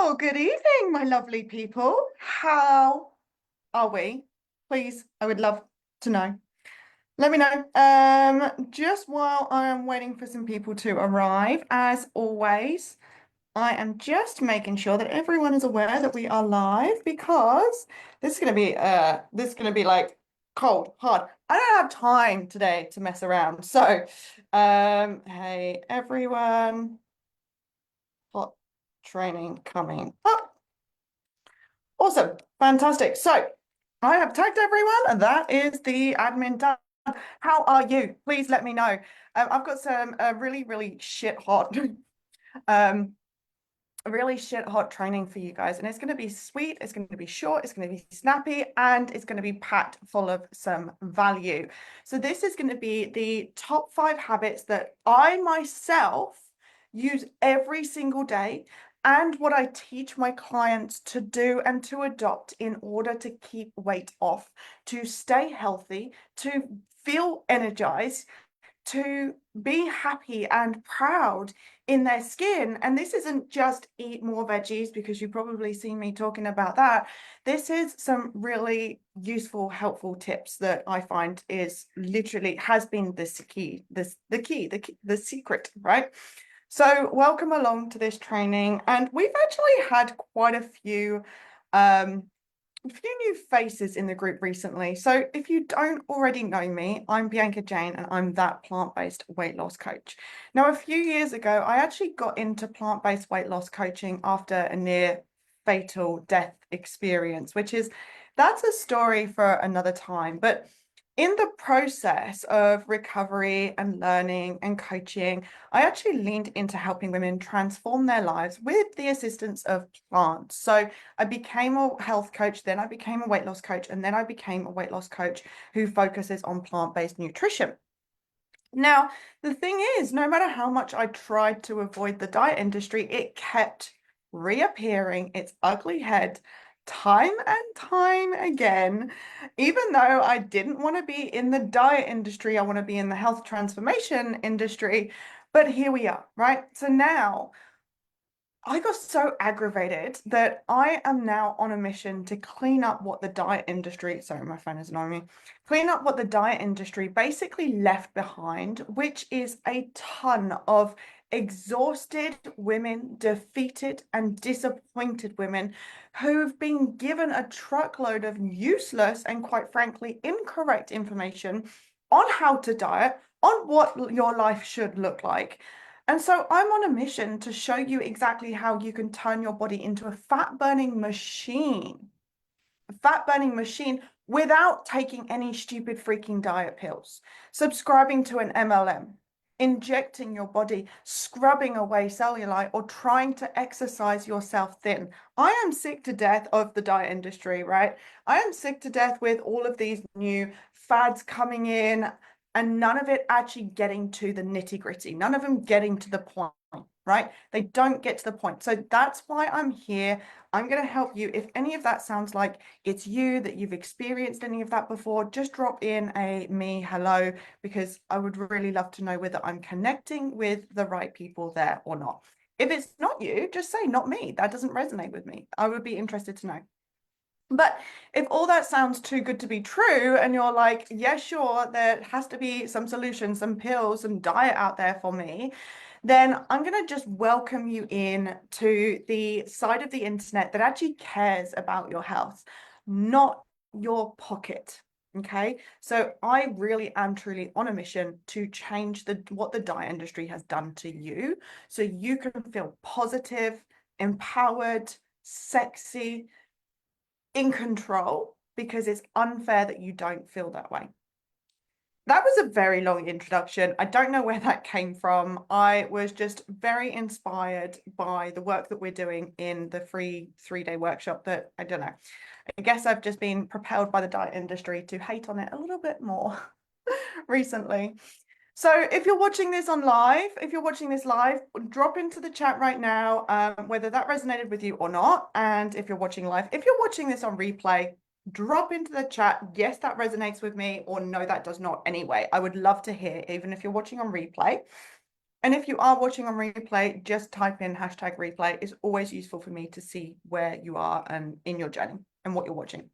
Well, good evening, my lovely people. How are we? Please, I would love to know. Let me know. Just while I am waiting for some people to arrive, as always, I am just making sure that everyone is aware that we are live because this is gonna be like cold, hard. I don't have time today to mess around. So, hey everyone, hot training coming up. Awesome. Fantastic. So I have tagged everyone, and that is the admin done. How are you? Please let me know. I've got some really, really shit hot, um, really shit hot training for you guys, and it's going to be sweet. It's going to be short. It's going to be snappy, and it's going to be packed full of some value. So this is going to be the top 5 habits that I myself use every single day and what I teach my clients to do and to adopt in order to keep weight off, to stay healthy, to feel energized, to be happy and proud in their skin. And this isn't just eat more veggies, because you probably seen me talking about that. This is some really useful, helpful tips that I find is literally has been the secret, right? So welcome along to this training. And we've actually had quite a few new faces in the group recently. So if you don't already know me, I'm Bianca Jane and I'm that plant-based weight loss coach. Now, a few years ago, I actually got into plant-based weight loss coaching after a near fatal death experience, that's a story for another time. But in the process of recovery and learning and coaching, I actually leaned into helping women transform their lives with the assistance of plants. So I became a health coach, then I became a weight loss coach, and then I became a weight loss coach who focuses on plant-based nutrition. Now, the thing is, no matter how much I tried to avoid the diet industry, it kept reappearing its ugly head time and time again. Even though I didn't want to be in the diet industry, I want to be in the health transformation industry. But here we are, right? So now I got so aggravated that I am now on a mission to clean up what the diet industry, sorry, my phone is annoying me, clean up what the diet industry basically left behind, which is a ton of exhausted women, defeated and disappointed women who've been given a truckload of useless and quite frankly incorrect information on how to diet, on what your life should look like. And so I'm on a mission to show you exactly how you can turn your body into a fat burning machine without taking any stupid freaking diet pills, subscribing to an MLM, injecting your body, scrubbing away cellulite, or trying to exercise yourself thin. I am sick to death of the diet industry, right? I am sick to death with all of these new fads coming in and none of it actually getting to the nitty gritty, none of them getting to the point, right? They don't get to the point. So that's why I'm here. I'm going to help you. If any of that sounds like it's you, that you've experienced any of that before, just drop in a hello, because I would really love to know whether I'm connecting with the right people there or not. If it's not you, just say not me. That doesn't resonate with me. I would be interested to know. But if all that sounds too good to be true and you're like, yeah, sure, there has to be some solution, some pills, some diet out there for me, then I'm going to just welcome you in to the side of the internet that actually cares about your health, not your pocket. Okay, so I really am truly on a mission to change what the diet industry has done to you, so you can feel positive, empowered, sexy, in control, because it's unfair that you don't feel that way. That was a very long introduction. I don't know where that came from. I was just very inspired by the work that we're doing in the free 3-day workshop that, I don't know, I guess I've just been propelled by the diet industry to hate on it a little bit more recently. So if you're watching this live, drop into the chat right now, whether that resonated with you or not. And if you're watching live, if you're watching this on replay, drop into the chat, yes, that resonates with me, or no, that does not anyway. I would love to hear, even if you're watching on replay. And if you are watching on replay, just type in hashtag replay. It's always useful for me to see where you are and in your journey and what you're watching.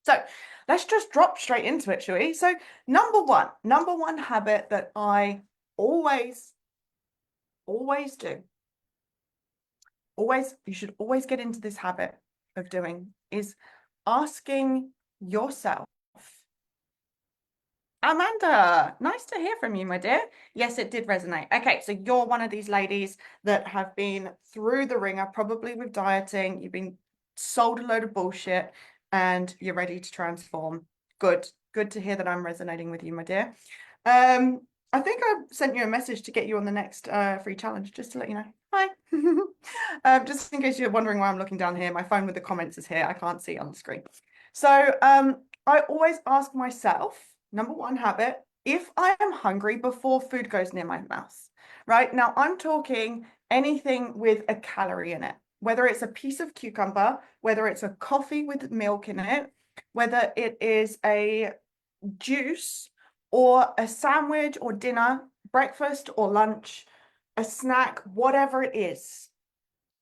So let's just drop straight into it, shall we? So number one habit that I always do, you should always get into this habit of doing is asking yourself, Amanda, nice to hear from you, my dear. Yes, it did resonate. Okay, so you're one of these ladies that have been through the ringer, probably with dieting. You've been sold a load of bullshit and you're ready to transform. Good. Good to hear that I'm resonating with you, my dear. I think I sent you a message to get you on the next free challenge, just to let you know. Hi. Just in case you're wondering why I'm looking down here, my phone with the comments is here. I can't see it on the screen. So I always ask myself, number one habit, if I am hungry before food goes near my mouth, right? Now I'm talking anything with a calorie in it, whether it's a piece of cucumber, whether it's a coffee with milk in it, whether it is a juice or a sandwich or dinner, breakfast or lunch, a snack, whatever it is.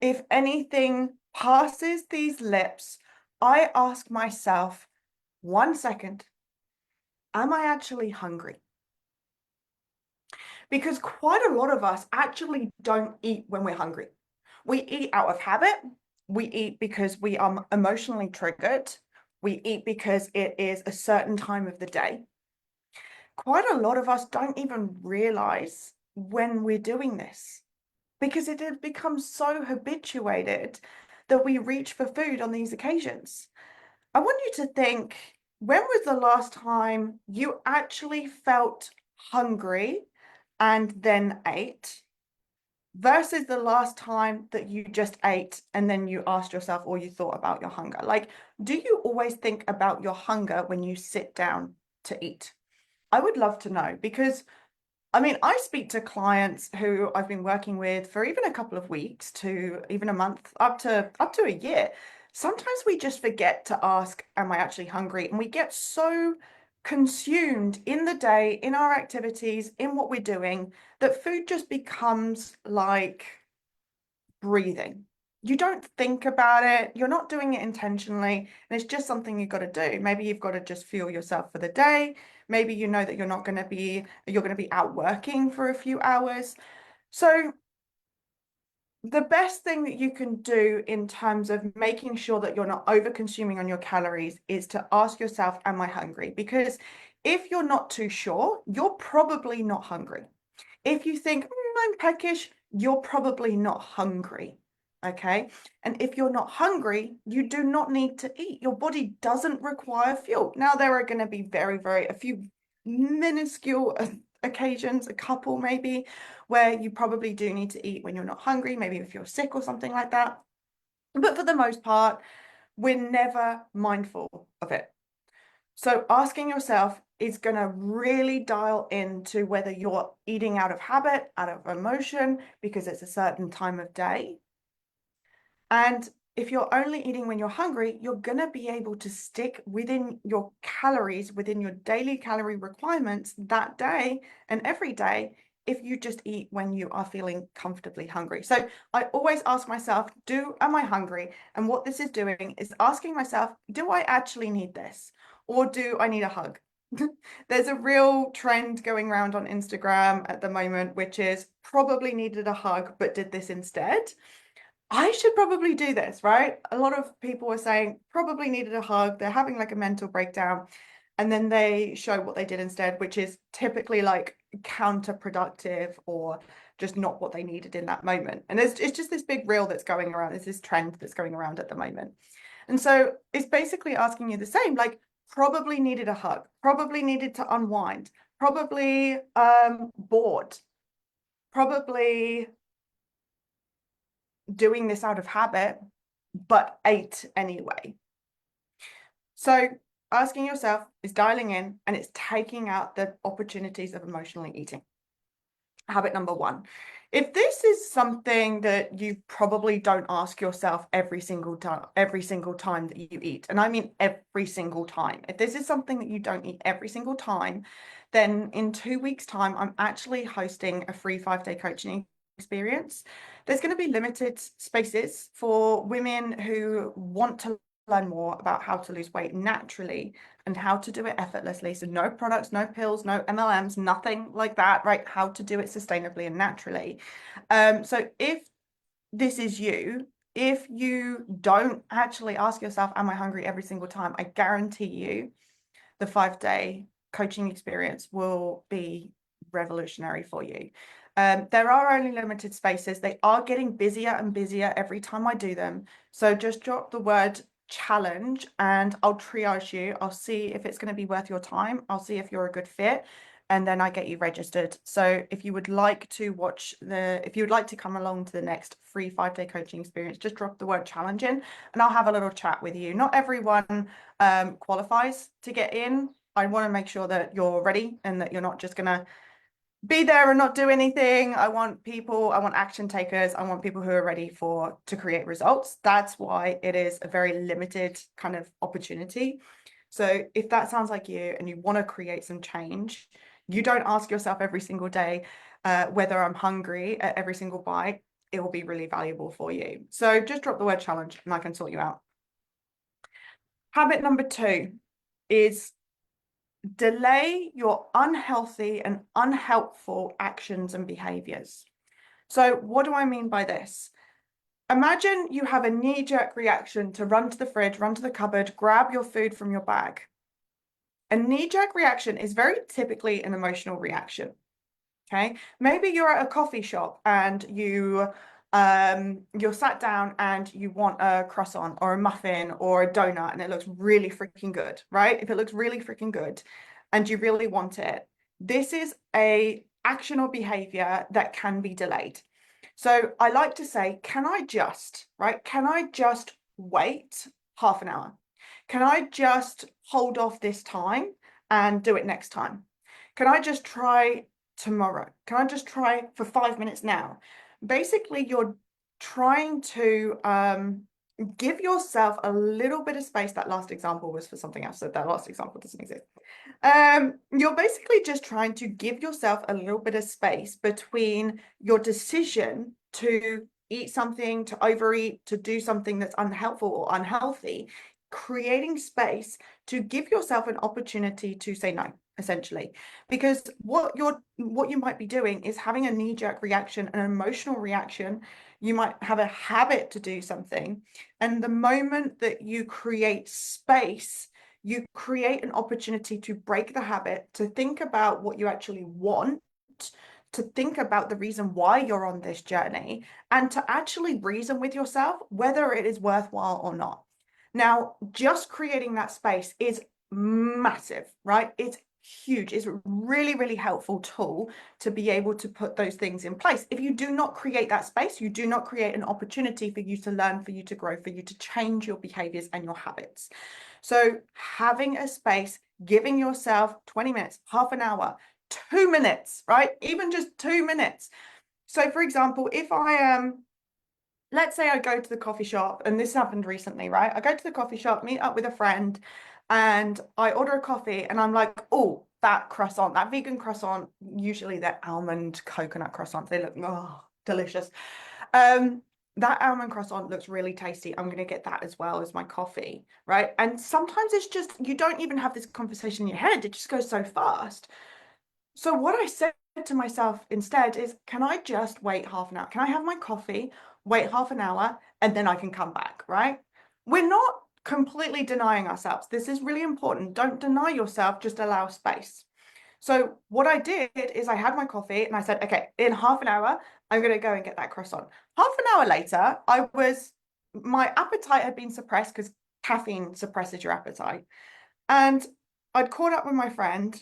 If anything passes these lips, I ask myself, 1 second, am I actually hungry? Because quite a lot of us actually don't eat when we're hungry. We eat out of habit. We eat because we are emotionally triggered. We eat because it is a certain time of the day. Quite a lot of us don't even realize when we're doing this because it has become so habituated that we reach for food on these occasions. I want you to think, when was the last time you actually felt hungry and then ate versus the last time that you just ate and then you asked yourself or you thought about your hunger? Like, do you always think about your hunger when you sit down to eat? I would love to know, because I mean, I speak to clients who I've been working with for even a couple of weeks to even a month, up to a year. Sometimes we just forget to ask, am I actually hungry? And we get so consumed in the day, in our activities, in what we're doing, that food just becomes like breathing. You don't think about it, you're not doing it intentionally, and it's just something you've got to do. Maybe you've got to just fuel yourself for the day. Maybe you know that you're going to be out working for a few hours. So the best thing that you can do in terms of making sure that you're not over consuming on your calories is to ask yourself, am I hungry? Because if you're not too sure, you're probably not hungry. If you think, I'm peckish, you're probably not hungry. Okay. And if you're not hungry, you do not need to eat. Your body doesn't require fuel. Now, there are going to be a few minuscule occasions, a couple maybe, where you probably do need to eat when you're not hungry, maybe if you're sick or something like that. But for the most part, we're never mindful of it. So asking yourself is going to really dial into whether you're eating out of habit, out of emotion, because it's a certain time of day. And if you're only eating when you're hungry, you're going to be able to stick within your calories, within your daily calorie requirements that day and every day, if you just eat when you are feeling comfortably hungry. So I always ask myself, am I hungry? And what this is doing is asking myself, do I actually need this? Or do I need a hug? There's a real trend going around on Instagram at the moment, which is probably needed a hug, but did this instead. I should probably do this, right? A lot of people are saying probably needed a hug. They're having like a mental breakdown. And then they show what they did instead, which is typically like counterproductive or just not what they needed in that moment. And it's just this big reel that's going around. It's this trend that's going around at the moment. And so it's basically asking you the same, like probably needed a hug, probably needed to unwind, probably bored, probably doing this out of habit, but ate anyway. So asking yourself is dialing in, and it's taking out the opportunities of emotionally eating. Habit number one. If this is something that you probably don't ask yourself every single time that you eat, and I mean every single time, if this is something that you don't eat every single time, then in 2 weeks' time, I'm actually hosting a free 5-day coaching experience. There's going to be limited spaces for women who want to learn more about how to lose weight naturally and how to do it effortlessly. So no products, no pills, no MLMs, nothing like that, right? How to do it sustainably and naturally. So if this is you, if you don't actually ask yourself, am I hungry every single time? I guarantee you the 5-day coaching experience will be revolutionary for you. There are only limited spaces. They are getting busier and busier every time I do them. So just drop the word challenge and I'll triage you. I'll see if it's going to be worth your time. I'll see if you're a good fit. And then I get you registered. So if you would like to come along to the next free 5-day coaching experience, just drop the word challenge in and I'll have a little chat with you. Not everyone qualifies to get in. I want to make sure that you're ready and that you're not just going to be there and not do anything. I want action takers. I want people who are ready to create results. That's why it is a very limited kind of opportunity. So if that sounds like you and you want to create some change, you don't ask yourself every single day whether I'm hungry at every single bite, it will be really valuable for you. So just drop the word challenge and I can sort you out. Habit number 2 is delay your unhealthy and unhelpful actions and behaviors. So what do I mean by this? Imagine you have a knee-jerk reaction to run to the fridge, run to the cupboard, grab your food from your bag. A knee-jerk reaction is very typically an emotional reaction. Okay, maybe you're at a coffee shop and you're sat down and you want a croissant or a muffin or a donut and it looks really freaking good, right? If it looks really freaking good and you really want it, this is a action or behavior that can be delayed. So I like to say, can I just wait half an hour? Can I just hold off this time and do it next time? Can I just try tomorrow? Can I just try for 5 minutes now? Basically, you're trying to give yourself a little bit of space. That last example was for something else, so that last example doesn't exist. You're basically just trying to give yourself a little bit of space between your decision to eat something, to overeat, to do something that's unhelpful or unhealthy, creating space to give yourself an opportunity to say no, essentially. Because what you might be doing is having a knee-jerk reaction, an emotional reaction. You might have a habit to do something, and the moment that you create space, you create an opportunity to break the habit, to think about what you actually want, to think about the reason why you're on this journey, and to actually reason with yourself whether it is worthwhile or not. Now, just creating that space is massive, right? It's huge. It's a really, really helpful tool to be able to put those things in place. If you do not create that space, you do not create an opportunity for you to learn, for you to grow, for you to change your behaviors and your habits. So having a space, giving yourself 20 minutes, half an hour, 2 minutes, right? Even just 2 minutes. So for example, if I am, let's say I go to the coffee shop, and this happened recently, right? I go to the coffee shop, meet up with a friend, and I order a coffee, and I'm like, oh, that croissant, that vegan croissant, usually they're almond coconut croissants. They look delicious. That almond croissant looks really tasty. I'm going to get that as well as my coffee, right? And sometimes it's just, you don't even have this conversation in your head. It just goes so fast. So what I said to myself instead is, can I just wait half an hour? Can I have my coffee, wait half an hour, and then I can come back, right? We're not completely denying ourselves. This is really important. Don't deny yourself, just allow space. So what I did is I had my coffee and I said, okay, in half an hour, I'm going to go and get that croissant. Half an hour later, my appetite had been suppressed because caffeine suppresses your appetite. And I'd caught up with my friend,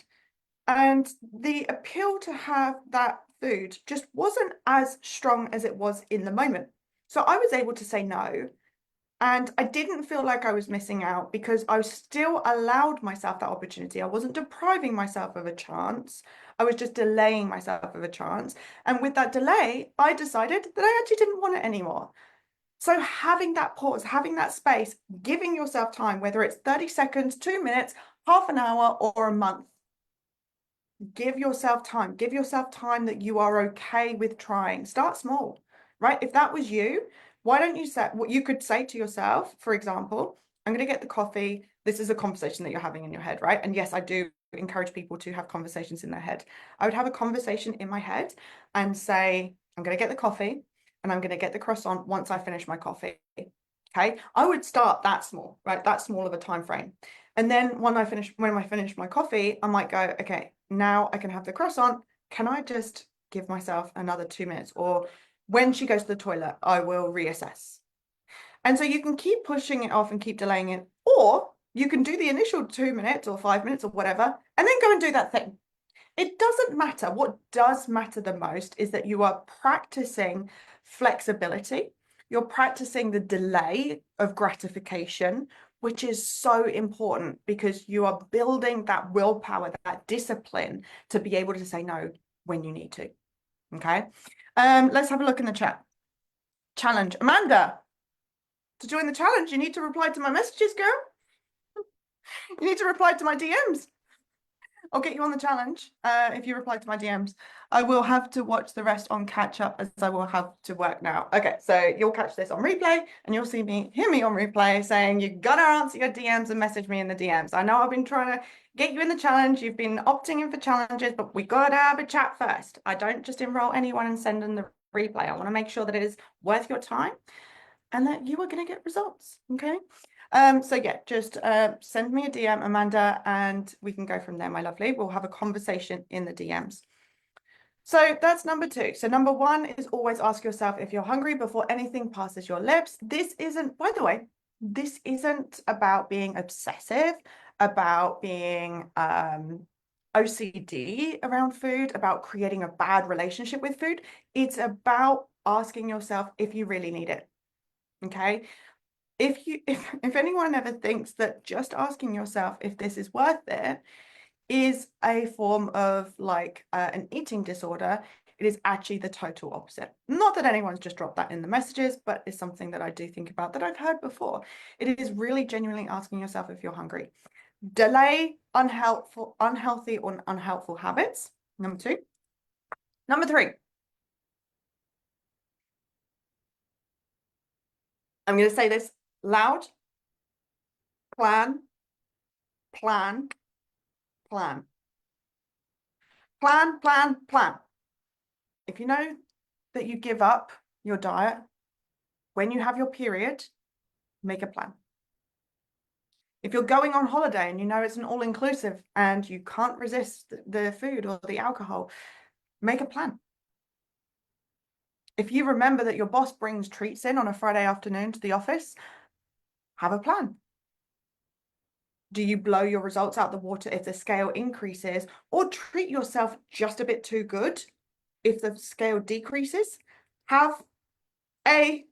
and the appeal to have that food just wasn't as strong as it was in the moment. So I was able to say no. And I didn't feel like I was missing out because I still allowed myself that opportunity. I wasn't depriving myself of a chance. I was just delaying myself of a chance. And with that delay, I decided that I actually didn't want it anymore. So having that pause, having that space, giving yourself time, whether it's 30 seconds, 2 minutes, half an hour, or a month, give yourself time. Give yourself time that you are okay with trying. Start small, right? If that was you, why don't you say what you could say to yourself, for example, I'm going to get the coffee. This is a conversation that you're having in your head, right? And yes, I do encourage people to have conversations in their head. I would have a conversation in my head and say, I'm going to get the coffee and I'm going to get the croissant once I finish my coffee. Okay. I would start that small, right? That small of a time frame. And then when I finish my coffee, I might go, okay, now I can have the croissant. Can I just give myself another 2 minutes? Or when she goes to the toilet, I will reassess. And so you can keep pushing it off and keep delaying it, or you can do the initial 2 minutes or 5 minutes or whatever, and then go and do that thing. It doesn't matter. What does matter the most is that you are practicing flexibility. You're practicing the delay of gratification, which is so important because you are building that willpower, that discipline to be able to say no when you need to. Okay. Let's have a look in the chat. Challenge. Amanda, to join the challenge, you need to reply to my messages, girl. You need to reply to my DMs. I'll get you on the challenge if you reply to my DMs. I will have to watch the rest on catch up as I will have to work now. Okay, so you'll catch this on replay and you'll hear me on replay saying you gotta answer your DMs and message me in the DMs. I know I've been trying to get you in the challenge. You've been opting in for challenges, but we gotta have a chat first. I don't just enroll anyone and send them the replay. I want to make sure that it is worth your time and that you are going to get results. Okay. So yeah, just send me a DM, Amanda, and we can go from there, my lovely. We'll have a conversation in the DMs. So that's number 2. So number 1 is always ask yourself if you're hungry before anything passes your lips. This isn't, by the way, this isn't about being obsessive, about being OCD around food, about creating a bad relationship with food. It's about asking yourself if you really need it. Okay. If anyone ever thinks that just asking yourself if this is worth it is a form of like an eating disorder, it is actually the total opposite. Not that anyone's just dropped that in the messages, but it's something that I do think about that I've heard before. It is really genuinely asking yourself if you're hungry. Delay unhealthy or unhelpful habits. Number 2. Number 3. I'm going to say this loud. Plan, plan, plan. Plan, plan, plan. If you know that you give up your diet when you have your period, make a plan. If you're going on holiday and you know it's an all-inclusive and you can't resist the food or the alcohol, make a plan. If you remember that your boss brings treats in on a Friday afternoon to the office, have a plan. Do you blow your results out the water if the scale increases, or treat yourself just a bit too good if the scale decreases? Have a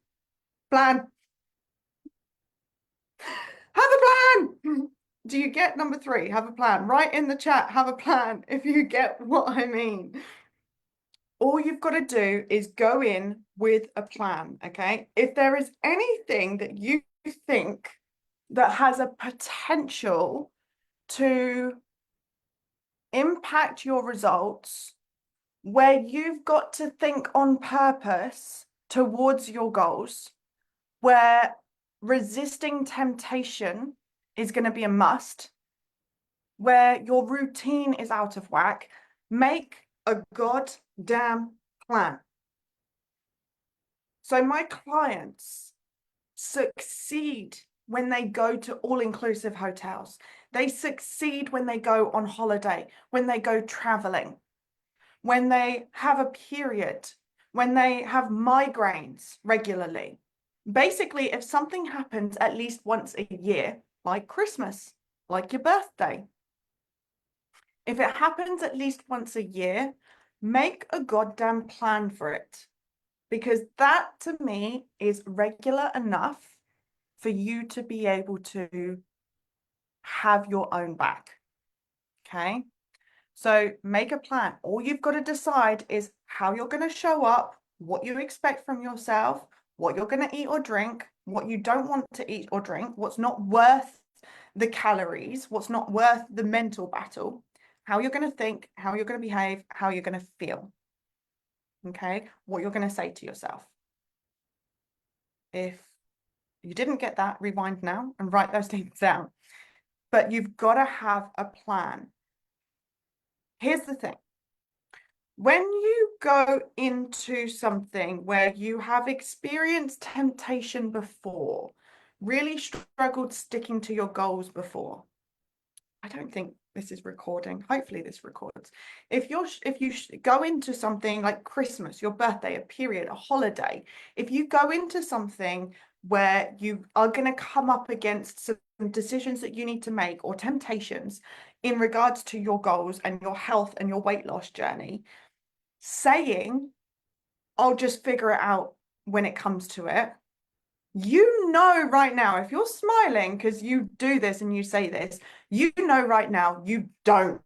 plan. Have a plan. Do you get number 3? Have a plan. Write in the chat, have a plan, if you get what I mean. All you've got to do is go in with a plan, okay? If there is anything that you think that has a potential to impact your results, where you've got to think on purpose towards your goals, where resisting temptation is going to be a must, where your routine is out of whack, make a goddamn plan. So my clients succeed when they go to all-inclusive hotels. They succeed when they go on holiday, when they go traveling, when they have a period, when they have migraines regularly. Basically, if something happens at least once a year, like Christmas, like your birthday, if it happens at least once a year, make a goddamn plan for it. Because that to me is regular enough for you to be able to have your own back. Okay. So make a plan. All you've got to decide is how you're going to show up, what you expect from yourself, what you're going to eat or drink, what you don't want to eat or drink, what's not worth the calories, what's not worth the mental battle, how you're going to think, how you're going to behave, how you're going to feel. Okay. What you're going to say to yourself. If you didn't get that, rewind now and write those things down. But you've got to have a plan. Here's the thing. When you go into something where you have experienced temptation before, really struggled sticking to your goals before, I don't think this is recording. Hopefully this records. If you go into something like Christmas, your birthday, a period, a holiday, if you go into something where you are going to come up against some decisions that you need to make or temptations in regards to your goals and your health and your weight loss journey, saying, I'll just figure it out when it comes to it. You know right now, if you're smiling because you do this and you say this, you know right now you don't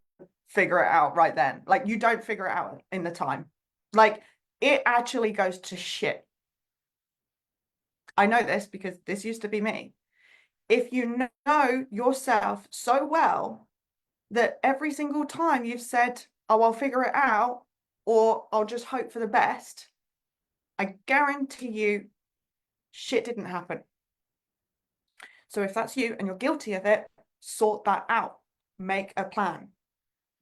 figure it out right then. Like you don't figure it out in the time. Like it actually goes to shit. I know this because this used to be me. If you know yourself so well that every single time you've said, oh, I'll figure it out, or I'll just hope for the best, I guarantee you shit didn't happen. So if that's you and you're guilty of it, sort that out. Make a plan.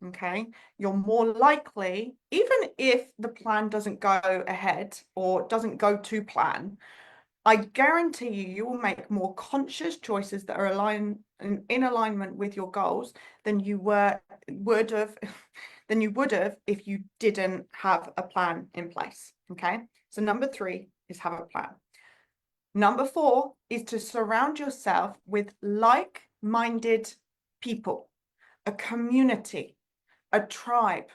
Okay. You're more likely, even if the plan doesn't go ahead or doesn't go to plan, I guarantee you will make more conscious choices that are in alignment with your goals than you would have if you didn't have a plan in place. Okay. So number 3 is have a plan. Number 4 is to surround yourself with like-minded people, a community, a tribe,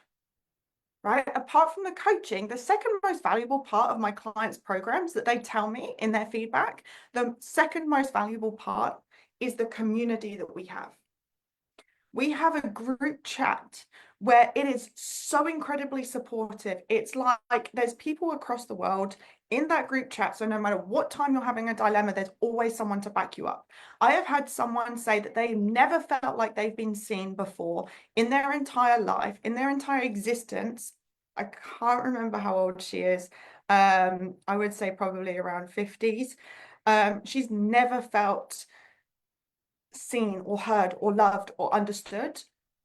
right? Apart from the coaching, the second most valuable part of my clients' programs that they tell me in their feedback, the second most valuable part is the community that we have. We have a group chat where it is so incredibly supportive. It's like there's people across the world in that group chat. So no matter what time you're having a dilemma, there's always someone to back you up. I have had someone say that they never felt like they've been seen before in their entire life, in their entire existence. I can't remember how old she is. I would say probably around 50s. She's never felt seen or heard or loved or understood.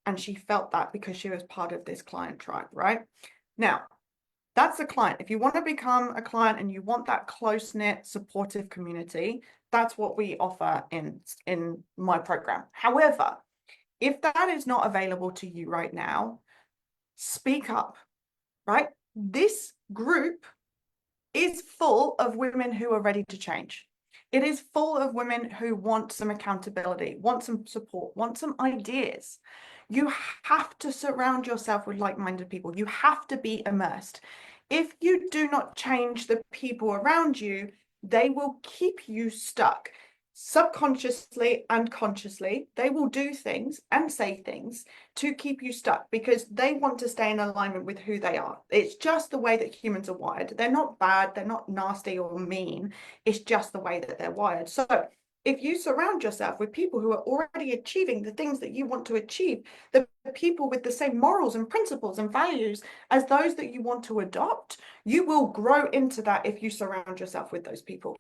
And she felt that because she was part of this client tribe, right? Now, that's a client. If you want to become a client and you want that close-knit, supportive community, that's what we offer in my program. However, if that is not available to you right now, speak up, right? This group is full of women who are ready to change. It is full of women who want some accountability, want some support, want some ideas. You have to surround yourself with like-minded people. You have to be immersed. If you do not change the people around you, they will keep you stuck. Subconsciously and consciously, they will do things and say things to keep you stuck because they want to stay in alignment with who they are. It's just the way that humans are wired. They're not bad, they're not nasty or mean. It's just the way that they're wired. So if you surround yourself with people who are already achieving the things that you want to achieve, the people with the same morals and principles and values as those that you want to adopt, you will grow into that if you surround yourself with those people.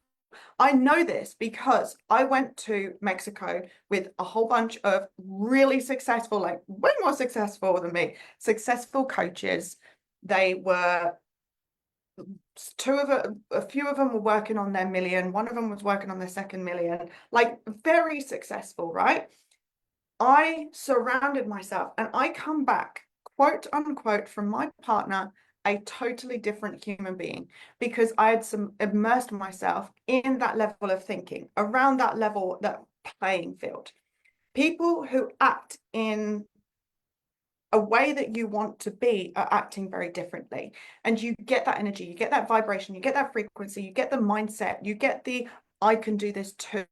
I know this because I went to Mexico with a whole bunch of really successful, like way more successful than me, successful coaches. They were a few of them were working on their million. One of them was working on their second million, like very successful, right? I surrounded myself and I come back, quote unquote, from my partner a totally different human being because I had immersed myself in that level of thinking, around that level, that playing field. People who act in a way that you want to be are acting very differently. And you get that energy, you get that vibration, you get that frequency, you get the mindset, you get the I can do this too.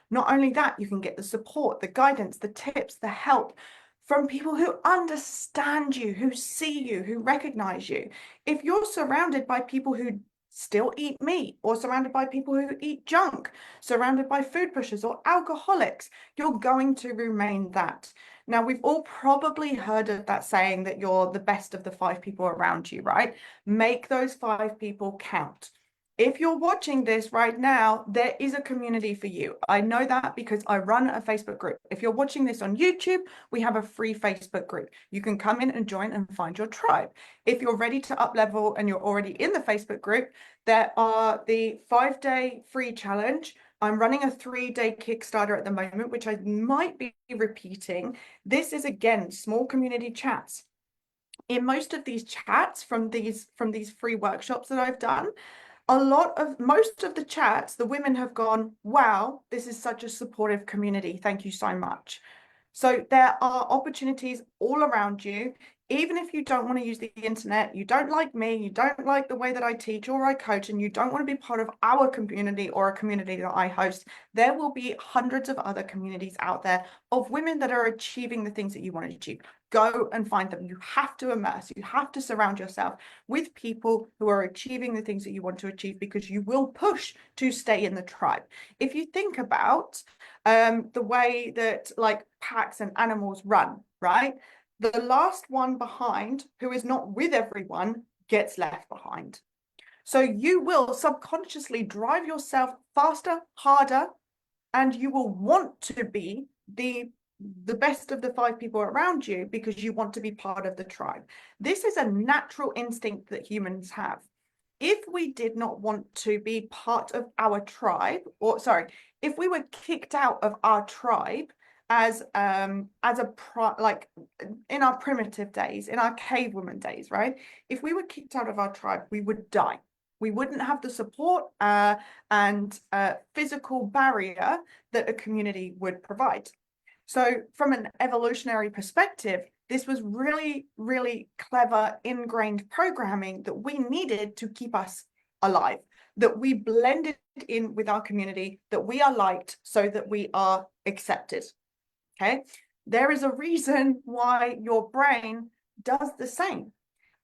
Not only that, you can get the support, the guidance, the tips, the help from people who understand you, who see you, who recognize you. If you're surrounded by people who still eat meat, or surrounded by people who eat junk, surrounded by food pushers or alcoholics, you're going to remain that. Now, we've all probably heard of that saying that you're the best of the 5 people around you, right? Make those 5 people count. If you're watching this right now, there is a community for you. I know that because I run a Facebook group. If you're watching this on YouTube, we have a free Facebook group. You can come in and join and find your tribe. If you're ready to up level and you're already in the Facebook group, there are the 5-day free challenge. I'm running a 3-day Kickstarter at the moment, which I might be repeating. This is, again, small community chats. In most of these chats from these free workshops that I've done, most of the chats, the women have gone, wow, this is such a supportive community. Thank you so much. So there are opportunities all around you. Even if you don't want to use the internet, you don't like me, you don't like the way that I teach or I coach, and you don't want to be part of our community or a community that I host, there will be hundreds of other communities out there of women that are achieving the things that you want to achieve. Go and find them. You have to immerse, you have to surround yourself with people who are achieving the things that you want to achieve, because you will push to stay in the tribe. If you think about the way that like packs and animals run, right? The last one behind, who is not with everyone, gets left behind. So you will subconsciously drive yourself faster, harder, and you will want to be the best of the 5 people around you because you want to be part of the tribe. This is a natural instinct that humans have. If we did not want to be part of our tribe, or sorry, if we were kicked out of our tribe as like in our primitive days, in our cavewoman days, right? If we were kicked out of our tribe, we would die. We wouldn't have the support and physical barrier that a community would provide. So from an evolutionary perspective, this was really, really clever ingrained programming that we needed to keep us alive, that we blended in with our community, that we are liked so that we are accepted. Okay, there is a reason why your brain does the same.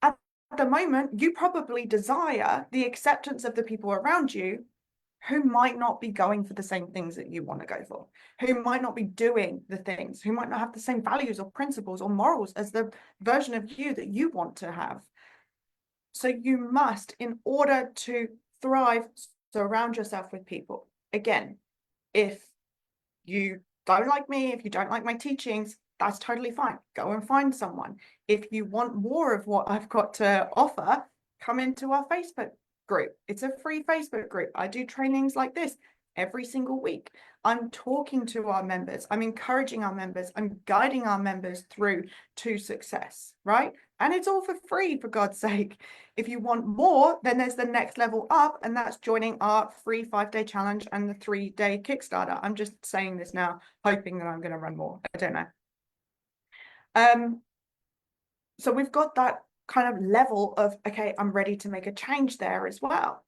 At the moment, you probably desire the acceptance of the people around you who might not be going for the same things that you want to go for, who might not be doing the things, who might not have the same values or principles or morals as the version of you that you want to have. So you must, in order to thrive, surround yourself with people. Again, if you don't like me, if you don't like my teachings, that's totally fine. Go and find someone. If you want more of what I've got to offer, come into our Facebook group. It's a free Facebook group. I do trainings like this every single week. I'm talking to our members. I'm encouraging our members. I'm guiding our members through to success, right? And it's all for free, for God's sake. If you want more, then there's the next level up, and that's joining our free 5-day challenge and the 3-day Kickstarter. I'm just saying this now, hoping that I'm going to run more. I don't know. So we've got that kind of level of, okay, I'm ready to make a change there as well.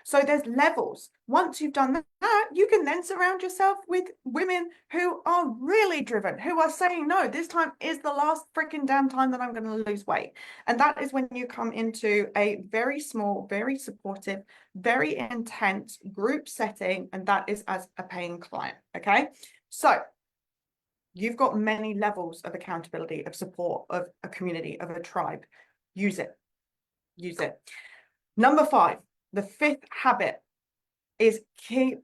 So there's levels. Once you've done that, you can then surround yourself with women who are really driven, who are saying, no, this time is the last freaking damn time that I'm going to lose weight. And that is when you come into a very small, very supportive, very intense group setting. And that is as a paying client. Okay. So you've got many levels of accountability, of support, of a community, of a tribe. Use it. Use it. Number 5. The 5th habit is keep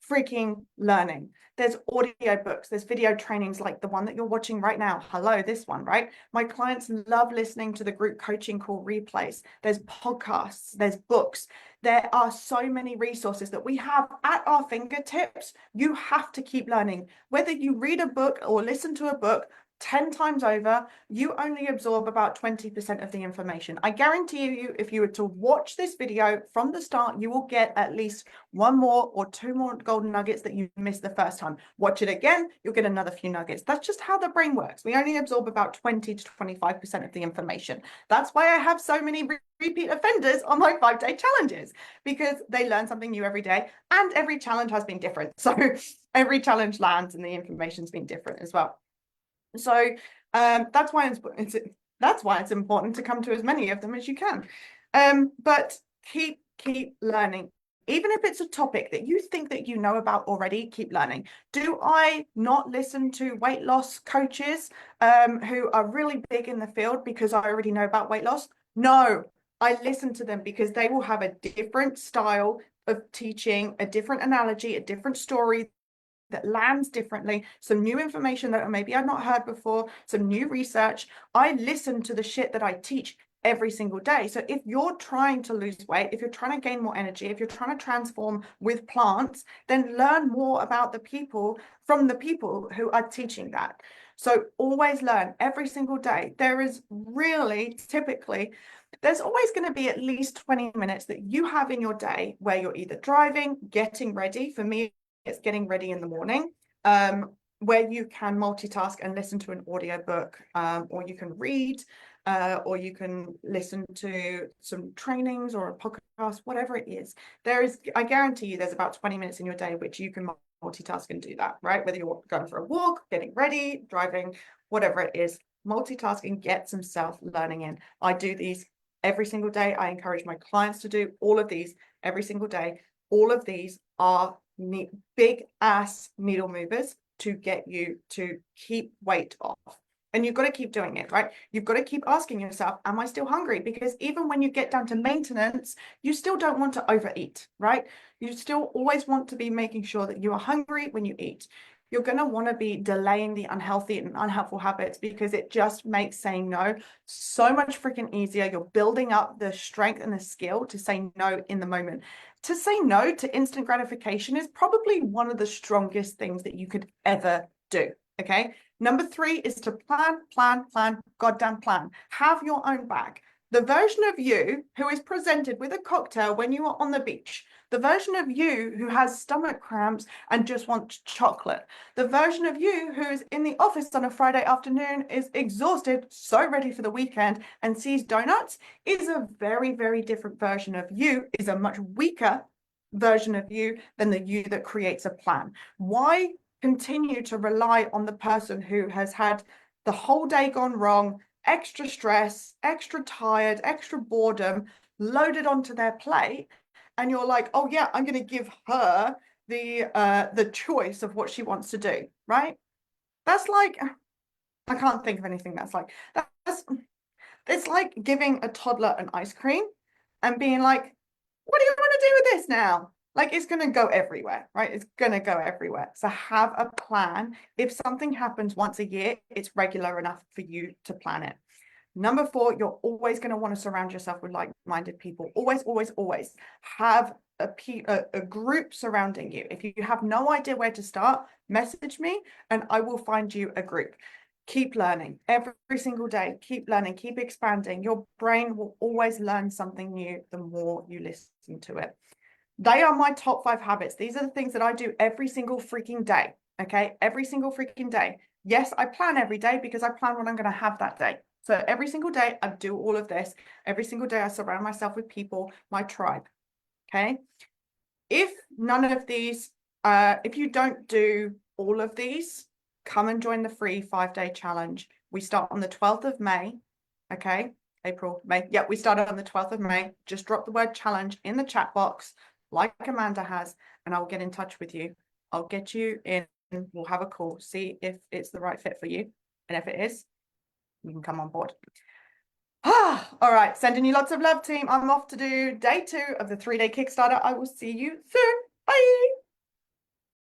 freaking learning. There's audio books, there's video trainings like the one that you're watching right now. Hello, this one, right? My clients love listening to the group coaching call replays. There's podcasts, there's books. There are so many resources that we have at our fingertips. You have to keep learning. Whether you read a book or listen to a book, 10 times over, you only absorb about 20% of the information. I guarantee you, if you were to watch this video from the start, you will get at least one more or two more golden nuggets that you missed the first time. Watch it again, you'll get another few nuggets. That's just how the brain works. We only absorb about 20 to 25% of the information. That's why I have so many repeat offenders on my 5-day challenges, because they learn something new every day, and every challenge has been different. So every challenge lands and the information's been different as well. So that's why it's important to come to as many of them as you can. But keep learning. Even if it's a topic that you think that you know about already, keep learning. Do I not listen to weight loss coaches who are really big in the field because I already know about weight loss? No, I listen to them because they will have a different style of teaching, a different analogy, a different story that lands differently, some new information that maybe I've not heard before, some new research. I listen to the shit that I teach every single day. So if you're trying to lose weight, if you're trying to gain more energy, if you're trying to transform with plants, then learn more about the people from the people who are teaching that. So always learn every single day. There is really typically, there's always going to be at least 20 minutes that you have in your day where you're either driving, getting ready. For me, it's getting ready in the morning, where you can multitask and listen to an audiobook, or you can read, or you can listen to some trainings or a podcast, whatever it is. I guarantee you there's about 20 minutes in your day which you can multitask and do that, right? Whether you're going for a walk, getting ready, driving, whatever it is, multitask and get some self-learning in. I do these every single day. I encourage my clients to do all of these every single day. All of these are big ass needle movers to get you to keep weight off. And you've got to keep doing it, right? You've got to keep asking yourself, am I still hungry? Because even when you get down to maintenance, you still don't want to overeat, right? You still always want to be making sure that you are hungry when you eat. You're going to want to be delaying the unhealthy and unhelpful habits, because it just makes saying no so much freaking easier. You're building up the strength and the skill to say no in the moment. To say no to instant gratification is probably one of the strongest things that you could ever do. Okay. Number 3 is to plan, goddamn plan. Have your own bag. The version of you who is presented with a cocktail when you are on the beach, the version of you who has stomach cramps and just wants chocolate, the version of you who is in the office on a Friday afternoon, is exhausted, so ready for the weekend, and sees donuts, is a very, very different version of you, is a much weaker version of you than the you that creates a plan. Why continue to rely on the person who has had the whole day gone wrong, extra stress, extra tired, extra boredom loaded onto their plate, and you're like, oh yeah, I'm going to give her the choice of what she wants to do, right? That's like, I can't think of anything that's like that's it's like giving a toddler an ice cream and being like, what do you want to do with this now? Like, it's going to go everywhere, right? It's going to go everywhere. So have a plan. If something happens once a year, it's regular enough for you to plan it. Number 4, you're always going to want to surround yourself with like-minded people. Always, always, always have a group surrounding you. If you have no idea where to start, message me and I will find you a group. Keep learning every single day. Keep learning, keep expanding. Your brain will always learn something new the more you listen to it. They are my top 5 habits. These are the things that I do every single freaking day. Okay, every single freaking day. Yes, I plan every day because I plan what I'm going to have that day. So every single day I do all of this. Every single day I surround myself with people, my tribe. Okay. If none of these, if you don't do all of these, come and join the free 5-day challenge. We start on the 12th of May. Okay. April, May. Yeah, we started on the 12th of May. Just drop the word challenge in the chat box, like Amanda has, and I'll get in touch with you. I'll get you in. We'll have a call, see if it's the right fit for you. And if it is, you can come on board. All right, sending you lots of love, team. I'm off to do day 2 of the 3-day Kickstarter. I will see you soon. Bye.